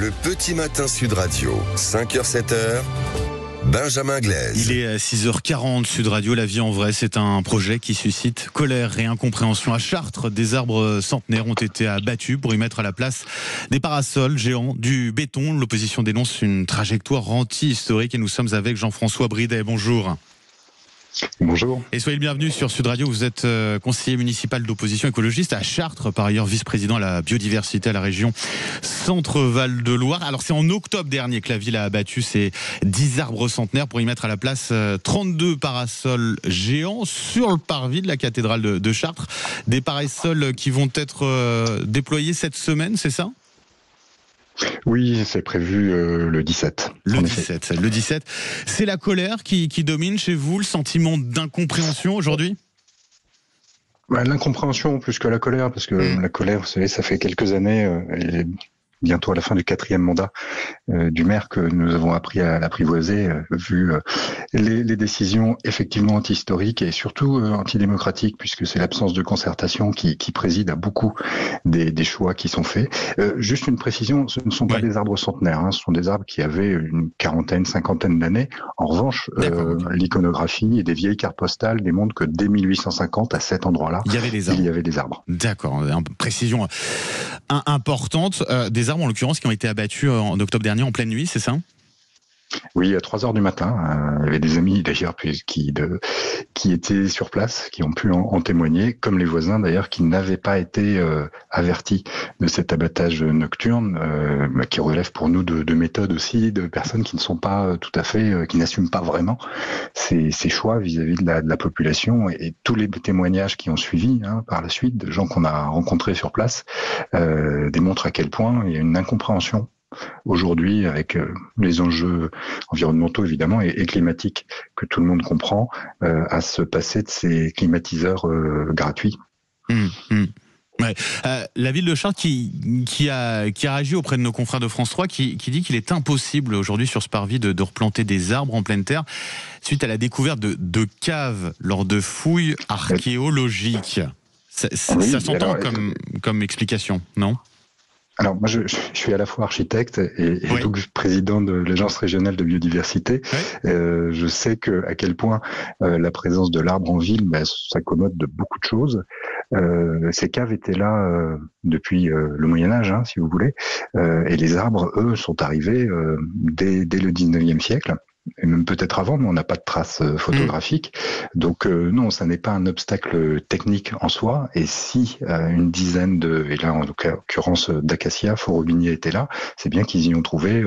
Le petit matin Sud Radio, 5h-7h, Benjamin Glaise. Il est 6h40, Sud Radio, la vie en vrai, c'est un projet qui suscite colère et incompréhension. À Chartres, des arbres centenaires ont été abattus pour y mettre à la place des parasols géants, du béton. L'opposition dénonce une trajectoire anti-historique et nous sommes avec Jean-François Bridet. Bonjour. Bonjour. Et soyez le bienvenu sur Sud Radio. Vous êtes conseiller municipal d'opposition écologiste à Chartres, par ailleurs vice-président à la biodiversité à la région Centre-Val de Loire. Alors c'est en octobre dernier que la ville a abattu ces 10 arbres centenaires pour y mettre à la place 32 parasols géants sur le parvis de la cathédrale de Chartres. Des parasols qui vont être déployés cette semaine, c'est ça ? Oui, c'est prévu le 17. Le 17. C'est la colère qui domine chez vous, le sentiment d'incompréhension aujourd'hui ? L'incompréhension plus que la colère, parce que la colère, vous savez, ça fait quelques années, elle est bientôt à la fin du 4e mandat du maire que nous avons appris à l'apprivoiser, vu les décisions effectivement anti-historiques et surtout antidémocratiques, puisque c'est l'absence de concertation qui préside à beaucoup des choix qui sont faits. Juste une précision, ce ne sont pas des arbres centenaires, ce sont des arbres qui avaient une quarantaine, cinquantaine d'années. En revanche, l'iconographie et des vieilles cartes postales démontrent que dès 1850, à cet endroit-là, il y avait des arbres. D'accord, précision importante. Des arbres en l'occurrence qui ont été abattus en octobre dernier en pleine nuit, c'est ça ? Oui, à 3h du matin, il y avait des amis d'ailleurs qui étaient sur place, qui ont pu en témoigner, comme les voisins d'ailleurs qui n'avaient pas été avertis de cet abattage nocturne, qui relève pour nous de méthodes aussi, de personnes qui ne sont pas tout à fait, qui n'assument pas vraiment ces choix vis-à-vis de la population, et tous les témoignages qui ont suivi par la suite, de gens qu'on a rencontrés sur place, démontrent à quel point il y a une incompréhension aujourd'hui, avec les enjeux environnementaux évidemment et climatiques que tout le monde comprend, à se passer de ces climatiseurs gratuits. Ouais. La ville de Chartres qui a réagi auprès de nos confrères de France 3, qui dit qu'il est impossible aujourd'hui sur ce parvis de replanter des arbres en pleine terre suite à la découverte de caves lors de fouilles archéologiques. Ça s'entend comme explication, non ? Alors moi je suis à la fois architecte et donc président de l'agence régionale de biodiversité. Je sais à quel point la présence de l'arbre en ville s'accommode de beaucoup de choses. Ces caves étaient là depuis le Moyen-Âge, si vous voulez, et les arbres, eux, sont arrivés dès le 19e siècle. Et même peut-être avant, mais on n'a pas de traces photographiques. Donc non, ça n'est pas un obstacle technique en soi. Et si une dizaine et là en l'occurrence d'acacias, foraubignés étaient là, c'est bien qu'ils y ont trouvé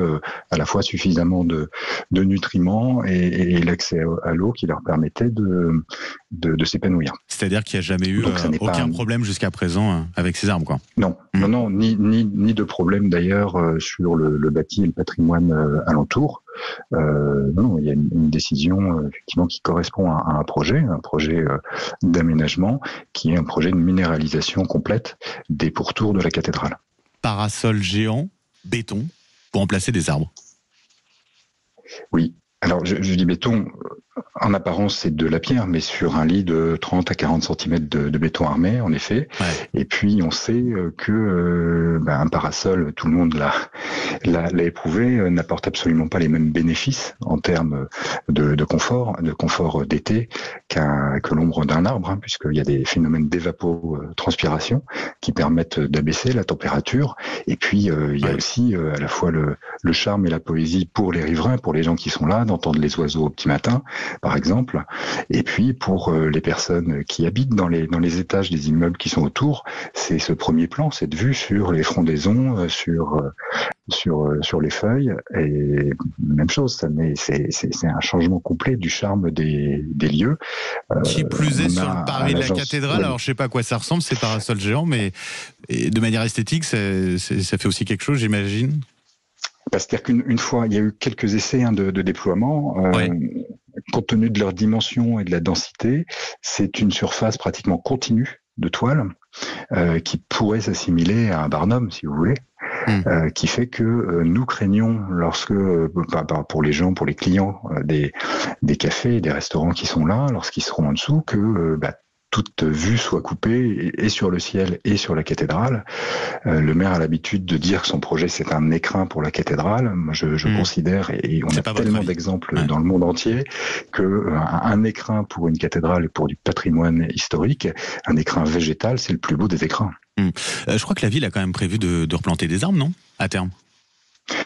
à la fois suffisamment de nutriments et l'accès à l'eau qui leur permettait de s'épanouir. C'est-à-dire qu'il n'y a jamais eu aucun problème jusqu'à présent avec ces arbres, quoi. Non, ni de problème d'ailleurs sur le bâti et le patrimoine alentour. Non, il y a une décision effectivement qui correspond à un projet d'aménagement qui est un projet de minéralisation complète des pourtours de la cathédrale. Parasol géant, béton, pour remplacer des arbres. Oui. Alors, je dis béton, en apparence, c'est de la pierre, mais sur un lit de 30 à 40 cm de béton armé, en effet. Et puis, on sait que un parasol, tout le monde l'a éprouvé, n'apporte absolument pas les mêmes bénéfices en termes de confort d'été que l'ombre d'un arbre, puisqu'il y a des phénomènes d'évapotranspiration qui permettent d'abaisser la température. Et puis, il y a aussi à la fois le charme et la poésie pour les riverains, pour les gens qui sont là, d'entendre les oiseaux au petit matin, par exemple, et puis pour les personnes qui habitent dans les étages des immeubles qui sont autour, c'est ce premier plan, cette vue sur les frondaisons, sur les feuilles, et même chose, c'est un changement complet du charme des lieux. Qui plus est sur le parvis de la cathédrale, alors je sais pas à quoi ça ressemble, ces parasols géants, mais de manière esthétique, ça fait aussi quelque chose, j'imagine. C'est-à-dire qu'une fois, il y a eu quelques essais de déploiement. Compte tenu de leur dimension et de la densité, c'est une surface pratiquement continue de toile qui pourrait s'assimiler à un barnum, si vous voulez. Qui fait que nous craignons, pour les gens, pour les clients des cafés et des restaurants qui sont là, lorsqu'ils seront en dessous, que toute vue soit coupée et sur le ciel et sur la cathédrale. Le maire a l'habitude de dire que son projet c'est un écrin pour la cathédrale. Moi, je considère, et on a tellement d'exemples dans le monde entier, que un écrin pour une cathédrale et pour du patrimoine historique, un écrin végétal, c'est le plus beau des écrins. Je crois que la ville a quand même prévu de replanter des arbres, non, à terme?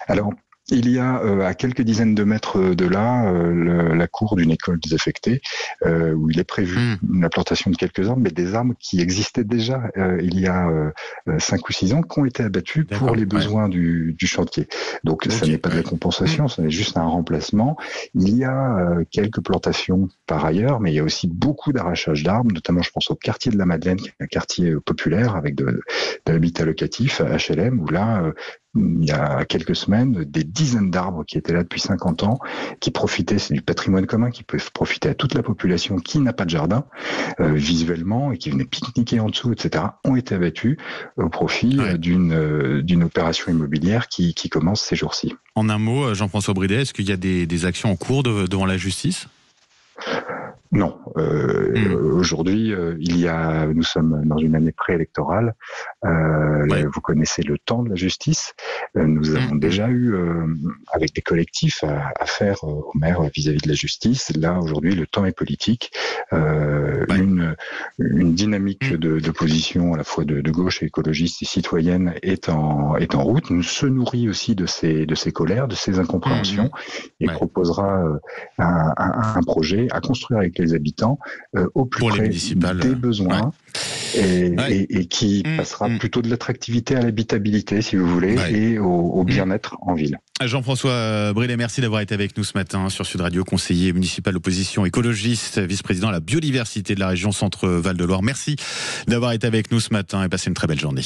Alors, il y a à quelques dizaines de mètres de là la cour d'une école désaffectée où il est prévu la plantation de quelques arbres, mais des arbres qui existaient déjà il y a 5 ou 6 ans, qui ont été abattus pour les besoins du chantier. Donc ça n'est pas de la compensation, ça n'est juste un remplacement. Il y a quelques plantations par ailleurs, mais il y a aussi beaucoup d'arrachage d'arbres, notamment je pense au quartier de la Madeleine, qui est un quartier populaire avec de l'habitat locatif, HLM, où là, il y a quelques semaines, des dizaines d'arbres qui étaient là depuis 50 ans, qui profitaient, c'est du patrimoine commun, qui peut profiter à toute la population qui n'a pas de jardin, visuellement, et qui venait pique-niquer en dessous, etc., ont été abattus au profit d'une opération immobilière qui commence ces jours-ci. En un mot, Jean-François Bridet, est-ce qu'il y a des actions en cours devant la justice ? Non. Aujourd'hui, nous sommes dans une année préélectorale. Vous connaissez le temps de la justice. Nous avons déjà eu, avec des collectifs, affaire au maire vis-à-vis de la justice. Là, aujourd'hui, le temps est politique. Une dynamique d'opposition à la fois de gauche et écologiste et citoyenne est en route. Nous se nourrit aussi de ces colères, de ces incompréhensions, et proposera un projet à construire avec les habitants au plus près des besoins et qui passera plutôt de l'attractivité à l'habitabilité, si vous voulez, et au bien-être en ville. Jean-François Bridet, merci d'avoir été avec nous ce matin sur Sud Radio, conseiller municipal d'opposition écologiste, vice-président à la biodiversité de la région Centre-Val de Loire. Merci d'avoir été avec nous ce matin et passez une très belle journée.